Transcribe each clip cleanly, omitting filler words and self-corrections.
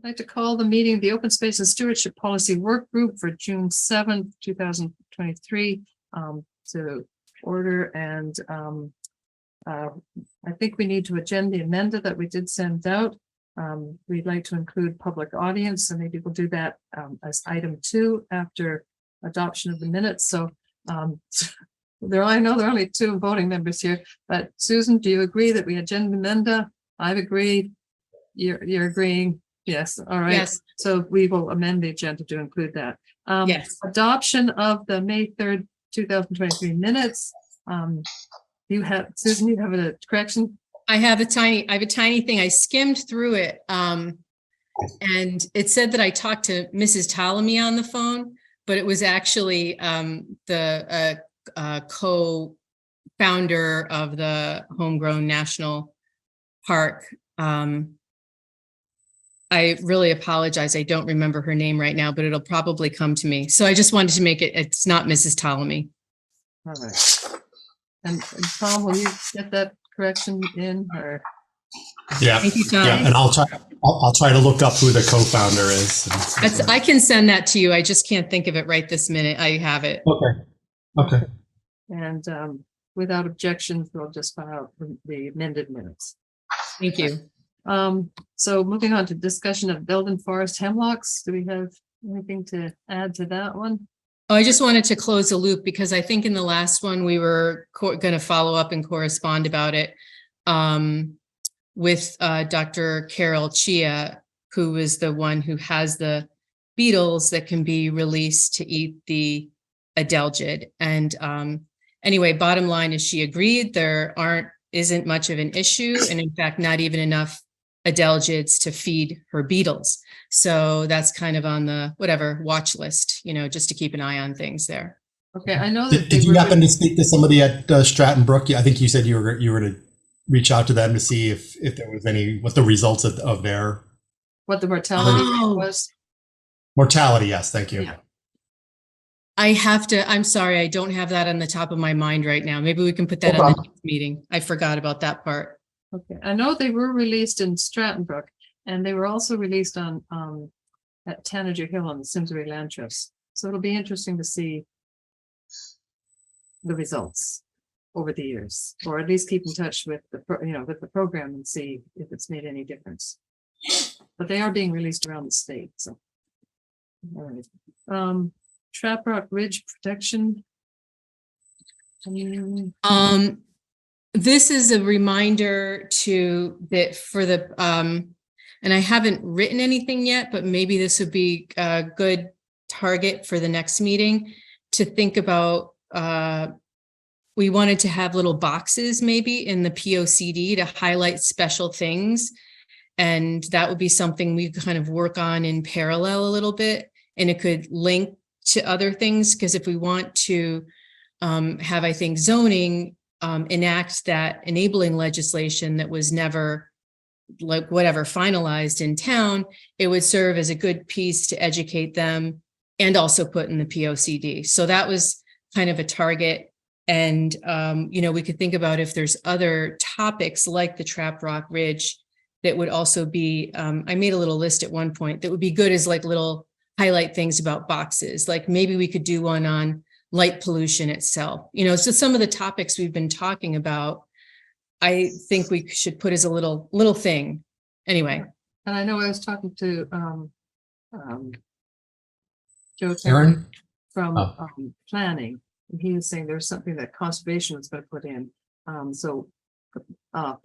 I'd like to call the meeting of the Open Space and Stewardship Policy Workgroup for June 7th, 2023 to order. And I think we need to agenda the amendment that we did send out. We'd like to include public audience, so maybe we'll do that as item 2 after adoption of the minutes. So I know there are only 2 voting members here, but Susan, do you agree that we agenda amenda? I've agreed. You're agreeing. Yes. All right. Yes. So we will amend the agenda to include that. Yes. Adoption of the May 3rd, 2023 minutes. You have, Susan, you have a correction? I have a tiny thing. I skimmed through it. And it said that I talked to Mrs. Ptolemy on the phone, but it was actually the co-founder of the Homegrown National Park. I really apologize. I don't remember her name right now, but it'll probably come to me. So I just wanted to make it's not Mrs. Ptolemy. All right. And Tom, will you get that correction in? Or? Yeah. Thank you, Tom. Yeah, and I'll try to look up who the co-founder is. I can send that to you. I just can't think of it right this minute. I have it. Okay. And without objections, we'll just file the amended minutes. Thank you. So moving on to discussion of Belden Forest hemlocks. Do we have anything to add to that one? Oh, I just wanted to close the loop because I think in the last one we were going to follow up and correspond about it with Dr. Carol Chia, who is the one who has the beetles that can be released to eat the adelgid. And anyway, bottom line is she agreed there isn't much of an issue, and in fact, not even enough adelgids to feed her beetles. So that's kind of on the watch list, just to keep an eye on things there. Okay, I know that. Did you happen to speak to somebody at Stratton Brook? I think you said you were to reach out to them to see if there was what the results of their what the mortality rate was. Mortality, yes, thank you. Yeah. I'm sorry, I don't have that on the top of my mind right now. Maybe we can put that on the next meeting. I forgot about that part. Okay, I know they were released in Stratton Brook, and they were also released on at Tanager Hill on the Simsbury Land Trust. So it'll be interesting to see the results over the years, or at least keep in touch with the program and see if it's made any difference. But they are being released around the state. So, all right. Trap Rock Ridge protection. This is a reminder that for the and I haven't written anything yet, but maybe this would be a good target for the next meeting to think about. We wanted to have little boxes maybe in the POCD to highlight special things. And that would be something we kind of work on in parallel a little bit. And it could link to other things, because if we want to have, I think, zoning enact that enabling legislation that was never finalized in town, it would serve as a good piece to educate them and also put in the POCD. So that was kind of a target. And, we could think about if there's other topics like the Trap Rock Ridge that would also be, I made a little list at one point that would be good as like little highlight things about boxes. Like maybe we could do one on light pollution itself. So some of the topics we've been talking about, I think we should put as a little thing. Anyway. And I know I was talking to Joe Aaron from planning, and he was saying there's something that conservation was going to put in. So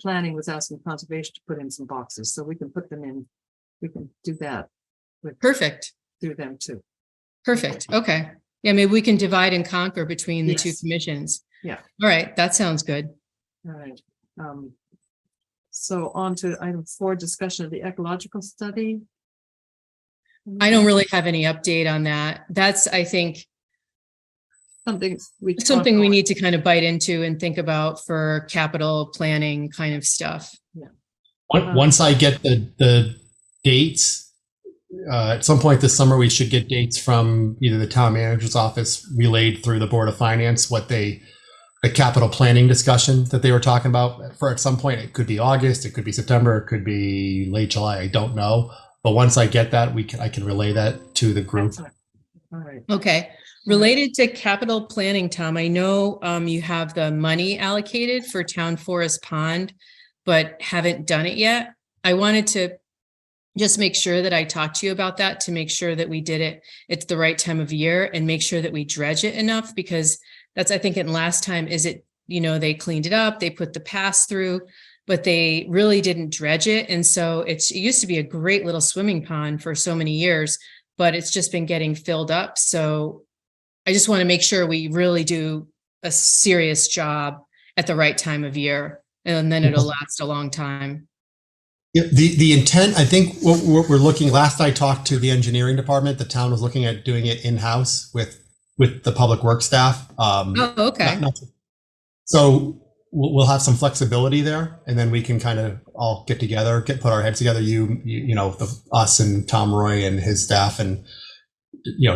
planning was asking conservation to put in some boxes, so we can put them in. We can do that. Perfect. Through them too. Perfect. Okay. Yeah, maybe we can divide and conquer between the two commissions. Yeah. All right. That sounds good. All right. So on to item 4, discussion of the ecological study. I don't really have any update on that. That's, I think, something we need to kind of bite into and think about for capital planning kind of stuff. Yeah. Once I get the dates, at some point this summer, we should get dates from either the town manager's office relayed through the Board of Finance, the capital planning discussion that they were talking about for at some point. It could be August, it could be September, it could be late July. I don't know. But once I get that, I can relay that to the group. Excellent. All right. Okay. Related to capital planning, Tom, I know you have the money allocated for Town Forest Pond, but haven't done it yet. I wanted to just make sure that I talked to you about that, to make sure that we did it. It's the right time of year, and make sure that we dredge it enough, because that's, I think, in last time is it, they cleaned it up, they put the pass through, but they really didn't dredge it. And so it used to be a great little swimming pond for so many years, but it's just been getting filled up. So I just want to make sure we really do a serious job at the right time of year, and then it'll last a long time. Yeah, the intent, I think what we're looking, last I talked to the engineering department, the town was looking at doing it in-house with the public works staff. Oh, okay. So we'll have some flexibility there, and then we can kind of all get together, put our heads together, us and Tom Roy and his staff, and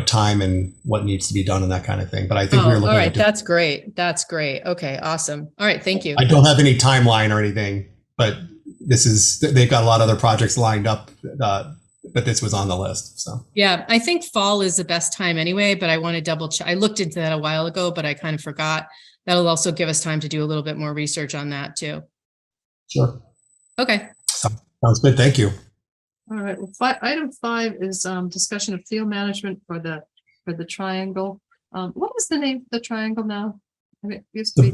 time and what needs to be done and that kind of thing. But I think we're looking all right. at That's great. That's great. Okay, awesome. All right, thank you. I don't have any timeline or anything, but they've got a lot of other projects lined up, but this was on the list. So yeah, I think fall is the best time anyway, but I want to double check. I looked into that a while ago, but I kind of forgot. That'll also give us time to do a little bit more research on that too. Sure. Okay. Sounds good. Thank you. All right. Well, item 5 is discussion of field management for the triangle. What is the name of the triangle now? I mean, it used to be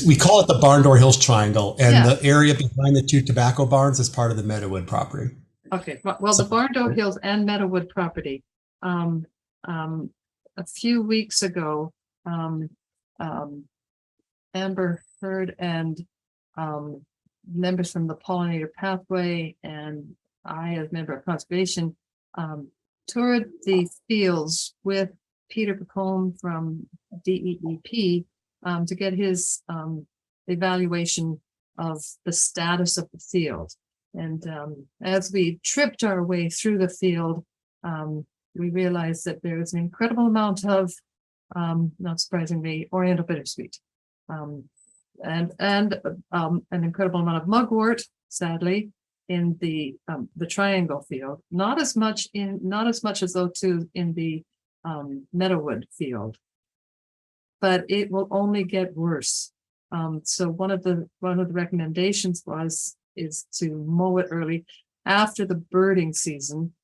We call it the Barn Door Hills Triangle, and Yeah. the area behind the 2 tobacco barns is part of the Meadowwood property. Okay. Well, the Barndoe Hills and Meadowwood property. A few weeks ago, Amber Heard and members from the Pollinator Pathway and I, as member of conservation, toured the fields with Peter Pacone from DEEP to get his evaluation of the status of the field. And as we tripped our way through the field, we realized that there is an incredible amount of, not surprisingly, Oriental bittersweet, and an incredible amount of mugwort, sadly, in the triangle field. Not as much as though too in the Meadowwood field, but it will only get worse. So one of the recommendations is to mow it early after the birding season.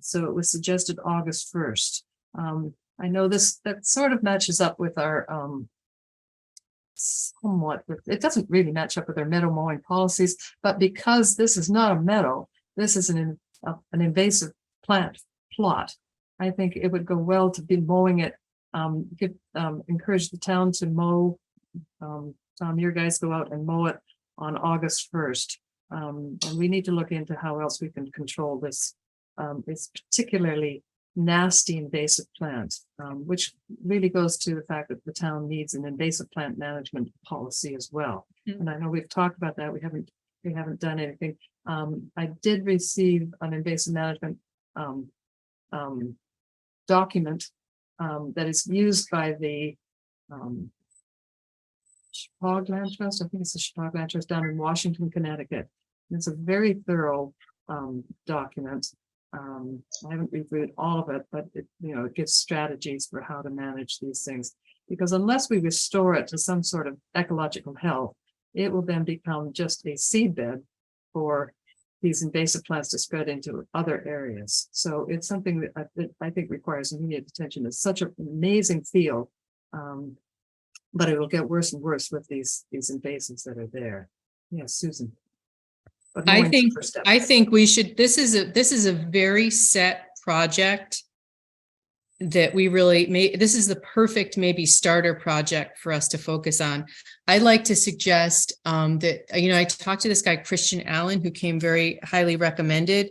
So it was suggested August 1st. I know that sort of matches up with our somewhat, it doesn't really match up with our meadow mowing policies, but because this is not a meadow, this is an invasive plant plot. I think it would go well to be mowing it. Encourage the town to mow. Tom, your guys go out and mow it on August 1st. And we need to look into how else we can control this. It's particularly nasty invasive plant, which really goes to the fact that the town needs an invasive plant management policy as well. Mm-hmm. And I know we've talked about that. We haven't done anything. I did receive an invasive management document that is used by the Chicago Land Trust. I think it's the Chicago Land Trust down in Washington, Connecticut. It's a very thorough document. I haven't reviewed all of it, but it gives strategies for how to manage these things. Because unless we restore it to some sort of ecological health, it will then become just a seedbed for these invasive plants to spread into other areas. So it's something that I think requires immediate attention. It's such an amazing field, but it will get worse and worse with these invasives that are there. Yes, Susan. I think we should, this is a very set project that we really this is the perfect maybe starter project for us to focus on. I'd like to suggest that, I talked to this guy, Christian Allen, who came very highly recommended,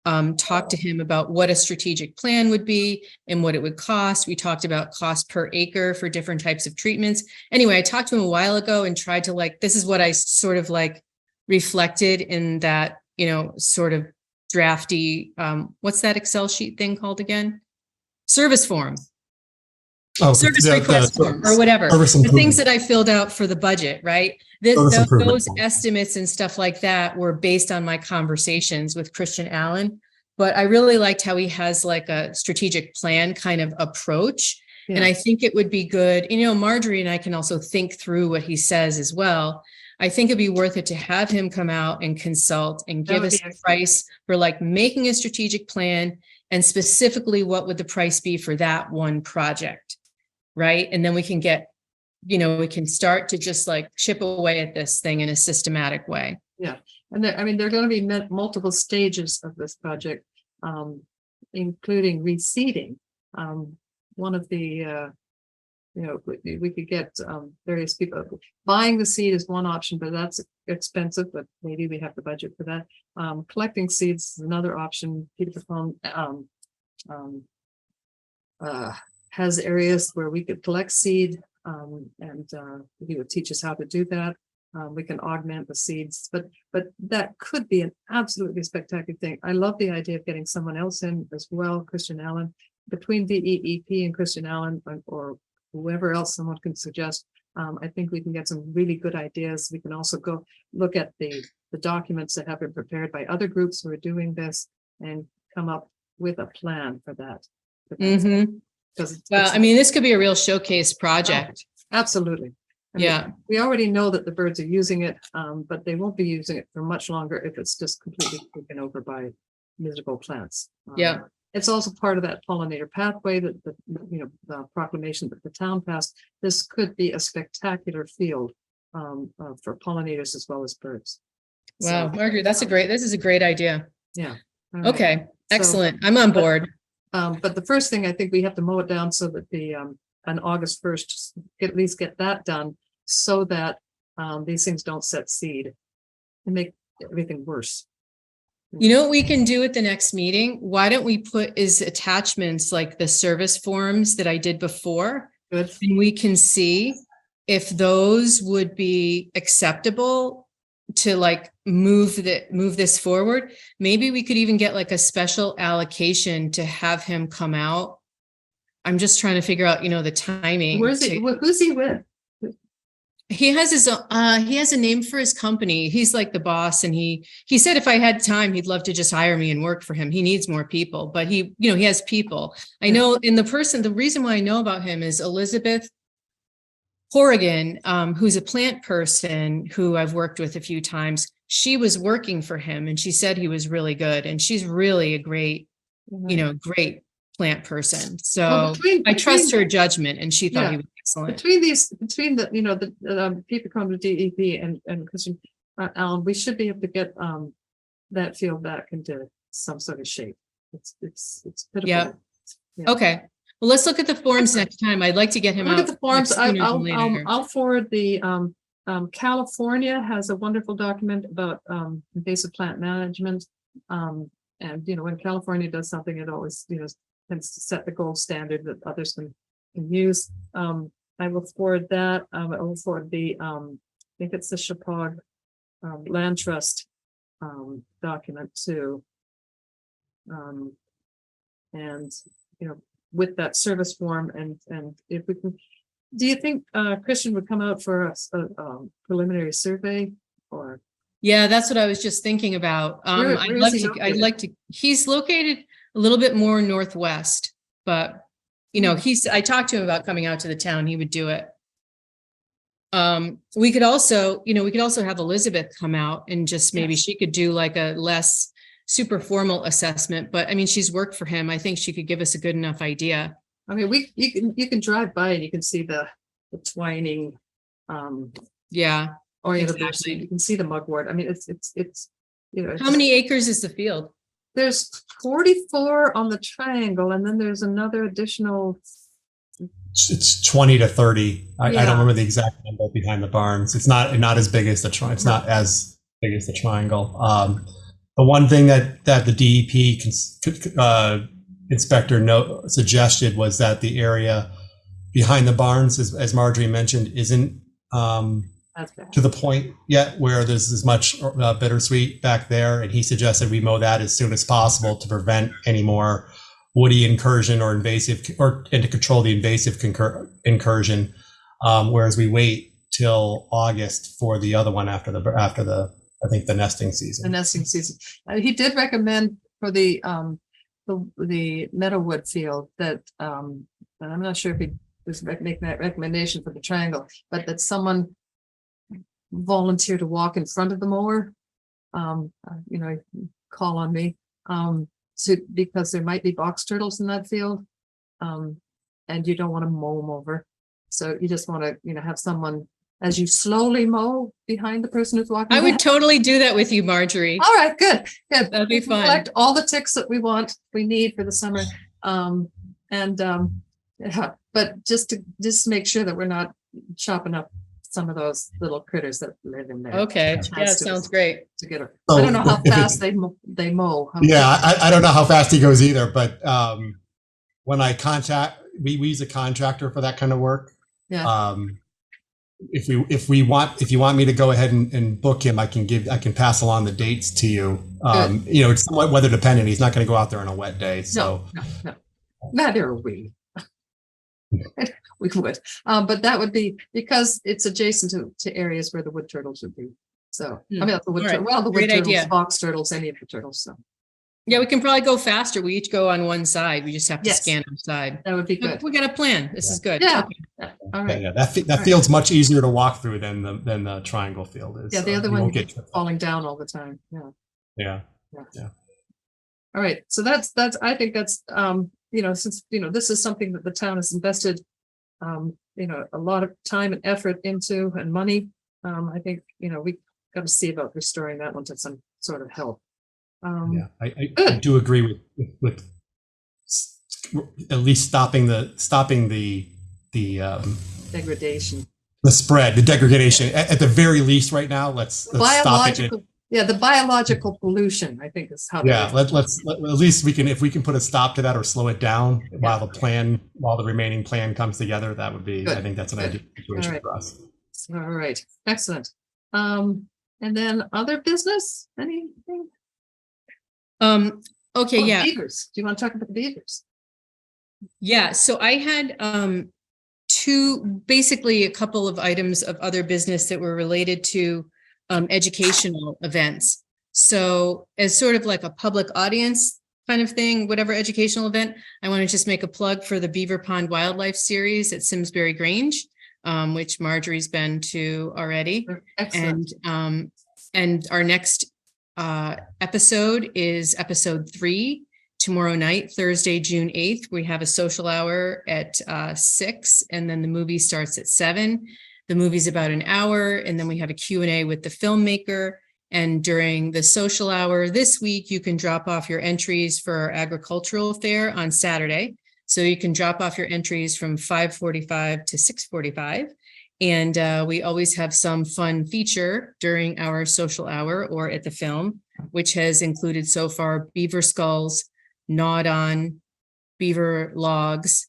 talked to him about what a strategic plan would be and what it would cost. We talked about cost per acre for different types of treatments. Anyway, I talked to him a while ago and tried to this is what I sort of reflected in that, sort of drafty, what's that Excel sheet thing called again? Service form. Oh, service request form or whatever. The things that I filled out for the budget, right? Those estimates and stuff like that were based on my conversations with Christian Allen. but I really liked how he has like a strategic plan kind of approach. And Yeah. I think it would be good, Marjorie and I can also think through what he says as well. I think it'd be worth it to have him come out and consult and That give would us be a excellent. price for like making a strategic plan, and specifically what would the price be for that one project, right? And then we can get, we can start to just like chip away at this thing in a systematic way. Yeah, and there are going to be multiple stages of this project, including reseeding. One of the, we could get various people. Buying the seed is one option, but that's expensive, but maybe we have the budget for that. Collecting seeds is another option. Peter has areas where we could collect seed, and he would teach us how to do that. We can augment the seeds, but that could be an absolutely spectacular thing. I love the idea of getting someone else in as well, Christian Allen, between DEEP and Christian Allen, or whoever else someone can suggest. I think we can get some really good ideas. We can also go look at the documents that have been prepared by other groups who are doing this and come up with a plan for that. Mhm. Well, this could be a real showcase project. Absolutely. Yeah. We already know that the birds are using it, but they won't be using it for much longer if it's just completely taken over by miserable plants. Yeah. It's also part of that pollinator pathway that the proclamation that the town passed. This could be a spectacular field for pollinators as well as birds. Wow, So, Margaret, this is a great idea. yeah. All right. Okay, excellent. I'm on board. But the first thing, I think we have to mow it down so that on August 1st, at least get that done so that these things don't set seed and make everything worse. You know what we can do at the next meeting? Why don't we put as attachments like the service forms that I did before? Good. And we can see if those would be acceptable to like move this forward. Maybe we could even get like a special allocation to have him come out. I'm just trying to figure out, the timing. Where's he? Who's he with? He has he has a name for his company. He's like the boss. And he said, if I had time, he'd love to just hire me and work for him. He needs more people, but he has people. I know the reason why I know about him is Elizabeth Horrigan, who's a plant person who I've worked with a few times. She was working for him and she said he was really good. And she's really a great, great plant person. So I trust her judgment, and she thought he was excellent. Between the people come to DEP and Christian Allen, we should be able to get that field back into some sort of shape. It's pitiful. Yeah. Okay. Well, let's look at the forms next time. I'd like to get him out. Look at the forms. I'll forward the California has a wonderful document about invasive plant management. And when California does something, it always tends to set the gold standard that others can use. I will forward that. I will forward the I think it's the Chippewa Land Trust document too. And with that service form, and if we can, do you think Christian would come out for a preliminary survey? Or yeah, that's what I was just thinking about. I'd like to. He's located a little bit more northwest, but I talked to him about coming out to the town. He would do it. We could also have Elizabeth come out and just maybe she could do like a less super formal assessment, but she's worked for him. I think she could give us a good enough idea. You can drive by and you can see the twining. Exactly. You can see the mugwort. It's how many acres is the field? There's 44 on the triangle, and then there's another additional. It's 20 to 30. I don't remember the exact number behind the barns. It's not as big as the triangle. It's not as big as the triangle. The one thing that the DEP inspector suggested was that the area behind the barns, as Marjorie mentioned, isn't to the point yet where there's as much bittersweet back there, and he suggested we mow that as soon as possible to prevent any more woody incursion or invasive, and to control the invasive incursion. Whereas we wait till August for the other one after the I think the nesting season. The nesting season. He did recommend for the Meadowwood field that, and I'm not sure if he was making that recommendation for the triangle, but that someone volunteer to walk in front of the mower. Call on me, because there might be box turtles in that field. And you don't want to mow them over. So you just want to, have someone as you slowly mow behind the person who's walking. I would totally do that with you, Marjorie. All right, good. That'd be fun. Collect all the ticks that we need for the summer. But just to make sure that we're not chopping up some of those little critters that live in there. Okay, yeah, sounds great. To get her. So, I don't know how fast they mow. Yeah, I don't know how fast he goes either, but when we use a contractor for that kind of work. Yeah. If you want me to go ahead and book him, I can pass along the dates to you. It's somewhat weather dependent. He's not going to go out there on a wet day. So no. Neither are we. We would, but that would be because it's adjacent to areas where the wood turtles would be. So I mean, the wood turtles, box turtles, any of the turtles. So yeah, we can probably go faster. We each go on one side. We just have to scan our side. That would be good. We got a plan. This is good. Yeah. Okay. All right. Yeah, that field's much easier to walk through than the triangle field is. Yeah, the other one gets falling down all the time. Yeah. All right. So that's I think that's since this is something that the town has invested a lot of time and effort into and money. I think we got to see about restoring that one to some sort of help. I do agree with at least stopping the degradation, the spread, the degradation at the very least right now. Let's stop it. The biological pollution, I think, is how. Let's at least if we can put a stop to that or slow it down while the remaining plan comes together. That would be. Good. I think that's an ideal situation for us. All right, excellent. And then other business, anything? Okay, yeah. Beavers. Do you want to talk about the beavers? Yeah, so I had a couple of items of other business that were related to educational events. So as sort of like a public audience kind of thing, whatever educational event, I want to just make a plug for the Beaver Pond Wildlife Series at Simsbury Grange, which Marjorie's been to already. Excellent. And our next episode is episode 3 tomorrow night, Thursday, June 8th. We have a social hour at 6, and then the movie starts at 7. The movie's about an hour, and then we have a Q&A with the filmmaker. And during the social hour this week, you can drop off your entries for our agricultural fair on Saturday. So you can drop off your entries from 5:45 to 6:45. And we always have some fun feature during our social hour or at the film, which has included so far beaver skulls, gnawed on beaver logs,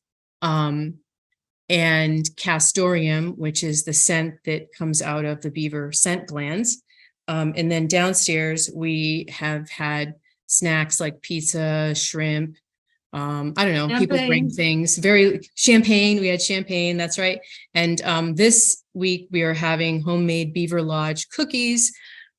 and castoreum, which is the scent that comes out of the beaver scent glands. And then downstairs, we have had snacks like pizza, shrimp. I don't know, champagne. People bring things, champagne. We had champagne, that's right. And this week we are having homemade Beaver Lodge cookies.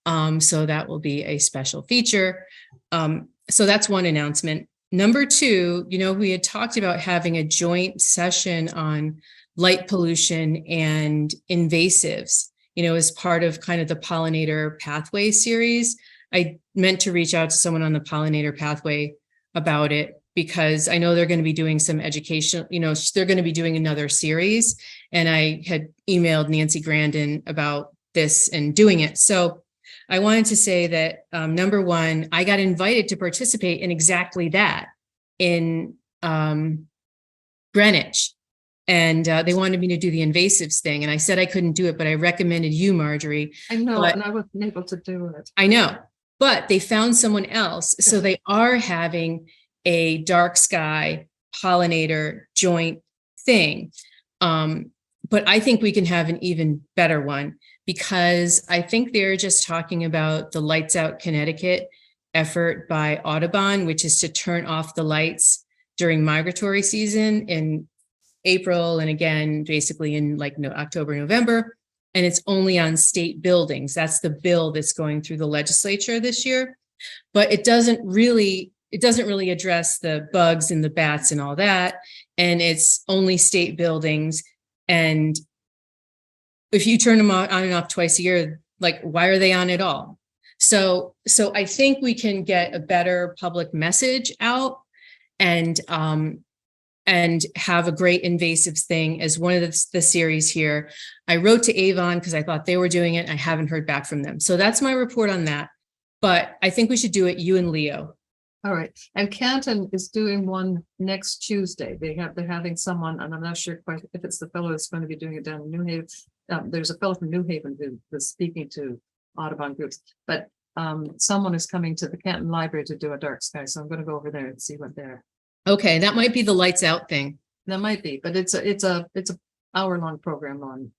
So that will be a special feature. So that's one announcement. Number 2, we had talked about having a joint session on light pollution and invasives, as part of kind of the pollinator pathway series. I meant to reach out to someone on the pollinator pathway about it, because I know they're going to be doing some education, they're going to be doing another series. And I had emailed Nancy Grandin about this and doing it. So I wanted to say that, number 1, I got invited to participate in exactly that in Greenwich. And they wanted me to do the invasives thing. And I said I couldn't do it, but I recommended you, Marjorie. I know, and I wasn't able to do it. I know, but they found someone else. So they are having a dark sky pollinator joint thing. But I think we can have an even better one, because I think they're just talking about the Lights Out Connecticut effort by Audubon, which is to turn off the lights during migratory season in April, and again, basically in October, November. And it's only on state buildings. That's the bill that's going through the legislature this year. But it doesn't really it doesn't really address the bugs and the bats and all that. And it's only state buildings. And if you turn them on and off twice a year, like, why are they on at all? So I think we can get a better public message out and have a great invasives thing as one of the series here. I wrote to Avon because I thought they were doing it. I haven't heard back from them. So that's my report on that. But I think we should do it, you and Leo. All right. And Canton is doing one next Tuesday. They're having someone, and I'm not sure quite if it's the fellow that's going to be doing it down in New Haven. There's a fellow from New Haven who is speaking to Audubon groups, but someone is coming to the Canton Library to do a dark sky. So I'm going to go over there and see what they're. Okay, that might be the lights out thing. That might be, but it's a hour-long program on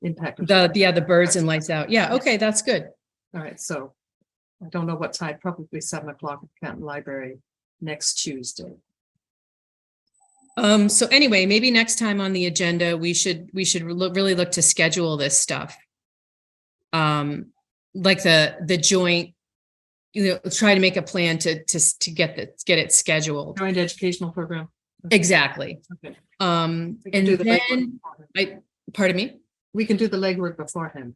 impact. The birds and lights out. Yeah, okay, that's good. All right, so I don't know what time, probably 7 o'clock at Canton Library next Tuesday. So anyway, maybe next time on the agenda, we should really look to schedule this stuff. Like the joint, try to make a plan to get it scheduled. Joint educational program. Exactly. Okay. And do the then pardon me? We can do the legwork beforehand.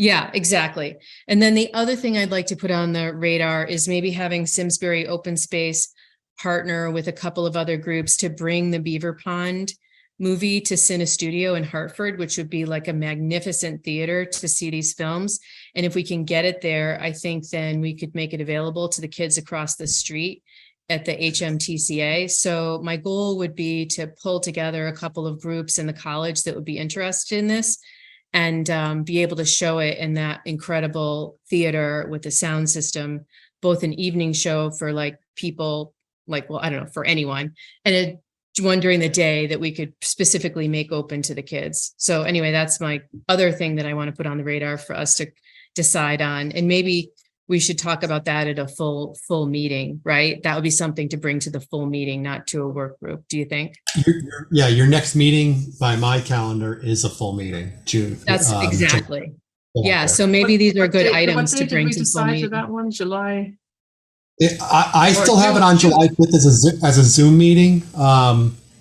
Yeah, exactly. And then the other thing I'd like to put on the radar is maybe having Simsbury Open Space partner with a couple of other groups to bring the Beaver Pond movie to Cine Studio in Hartford, which would be like a magnificent theater to see these films. And if we can get it there, I think then we could make it available to the kids across the street at the HMTCA. So my goal would be to pull together a couple of groups in the college that would be interested in this and be able to show it in that incredible theater with the sound system, both an evening show for like people like, well, I don't know, for anyone, and one during the day that we could specifically make open to the kids. So anyway, that's my other thing that I want to put on the radar for us to decide on. And maybe we should talk about that at a full meeting, right? That would be something to bring to the full meeting, not to a work group. Do you think? Your next meeting by my calendar is a full meeting, June. That's exactly. Yeah. So maybe these are good items to bring to the full meeting. That one, July. I still have it on July 5th as a Zoom meeting.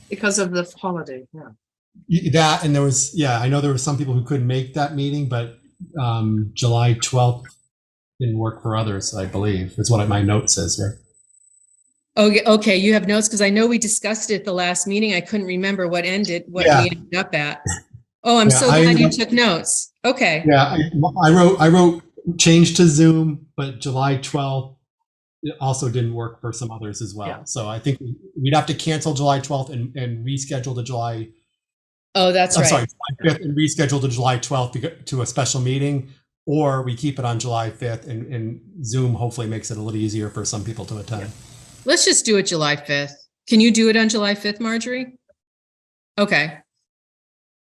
Because of the holiday, yeah. That, and there was, I know there were some people who couldn't make that meeting, but July 12th didn't work for others, I believe. That's what my note says here. Okay, you have notes, because I know we discussed it the last meeting. I couldn't remember what we ended up at. Oh, I'm so glad you took notes. Okay. Yeah, I wrote change to Zoom, but July 12th it also didn't work for some others as well. Yeah. So I think we'd have to cancel July 12th and reschedule to July. Oh, that's right. Sorry, July 5th and reschedule to July 12th to a special meeting, or we keep it on July 5th and Zoom hopefully makes it a little easier for some people to attend. Let's just do it July 5th. Can you do it on July 5th, Marjorie? Okay.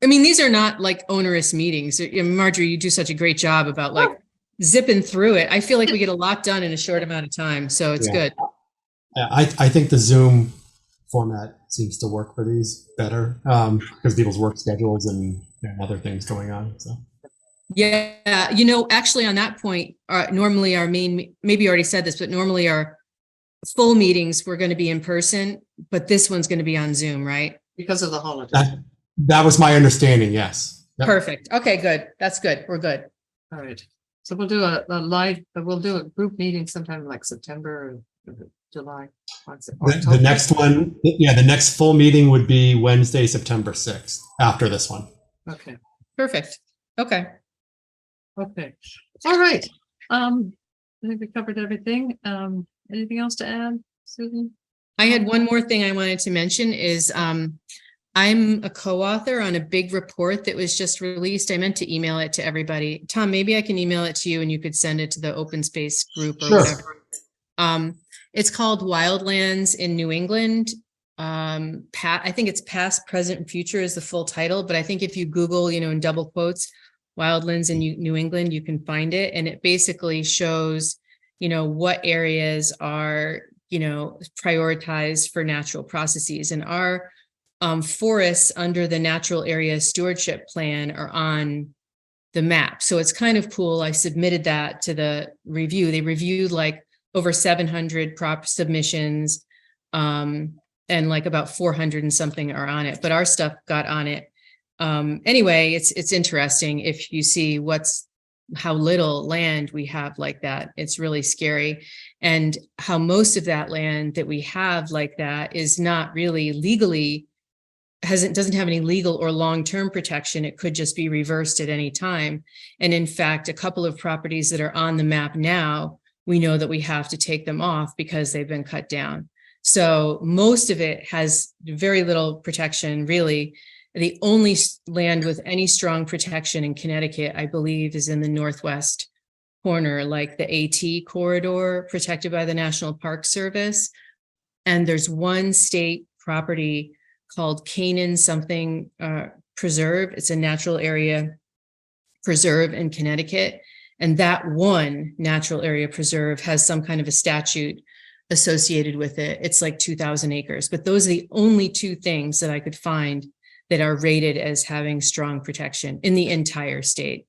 I mean, these are not like onerous meetings. Marjorie, you do such a great job about like zipping through it. I feel like we get a lot done in a short amount of time, so it's good. I think the Zoom format seems to work for these better because people's work schedules and other things going on. So. Yeah, actually on that point, normally our main, maybe you already said this, but normally our full meetings were going to be in person, but this one's going to be on Zoom, right? Because of the holiday. That was my understanding, yes. Yep. Perfect. Okay, good. That's good. We're good. All right. So we'll do we'll do a group meeting sometime like September or July. The next one, the next full meeting would be Wednesday, September 6th, after this one. Okay. Perfect. Okay. Okay. All right. I think we covered everything. Anything else to add, Susan? I had one more thing I wanted to mention is I'm a co-author on a big report that was just released. I meant to email it to everybody. Tom, maybe I can email it to you and you could send it to the open space group or whatever. It's called Wildlands in New England. I think it's past, present, and future is the full title, but I think if you Google, in double quotes, Wildlands in New England, you can find it. And it basically shows, what areas are, prioritized for natural processes. And our forests under the Natural Area Stewardship Plan are on the map. So it's kind of cool. I submitted that to the review. They reviewed like over 700 prop submissions, and like about 400 and something are on it, but our stuff got on it. Anyway, it's interesting if you see how little land we have like that. It's really scary. And how most of that land that we have like that is not really legally, doesn't have any legal or long-term protection. It could just be reversed at any time. And in fact, a couple of properties that are on the map now, we know that we have to take them off because they've been cut down. So most of it has very little protection, really. The only land with any strong protection in Connecticut, I believe, is in the northwest corner, like the AT corridor protected by the National Park Service. And there's one state property called Canaan something Preserve. It's a natural area preserve in Connecticut. And that one natural area preserve has some kind of a statute associated with it. It's like 2,000 acres. But those are the only two things that I could find that are rated as having strong protection in the entire state.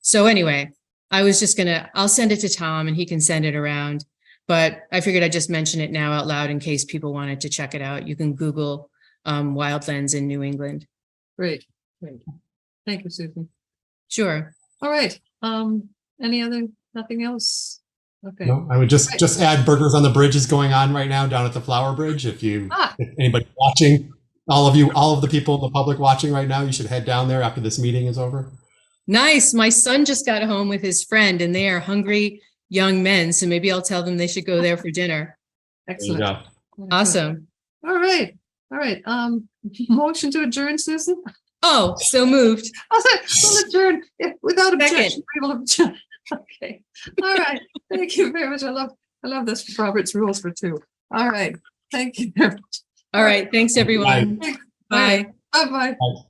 So anyway, I'll send it to Tom and he can send it around, but I figured I'd just mention it now out loud in case people wanted to check it out. You can Google wildlands in New England. Great. Thank you, Susan. Sure. All right. Nothing else? Okay. No, I would just add Burgers on the Bridge is going on right now down at the Flower Bridge. If anybody watching, all of the people in the public watching right now, you should head down there after this meeting is over. Nice. My son just got home with his friend and they are hungry young men. So maybe I'll tell them they should go there for dinner. Excellent. Awesome. All right. Motion to adjourn, Susan? Oh, so moved. We'll adjourn without Second. objection. We will adjourn. Okay. All right. Thank you very much. I love this Robert's rules for two. All right. Thank you very much. All right. Thanks, everyone. Thanks. Bye. Bye-bye. Bye.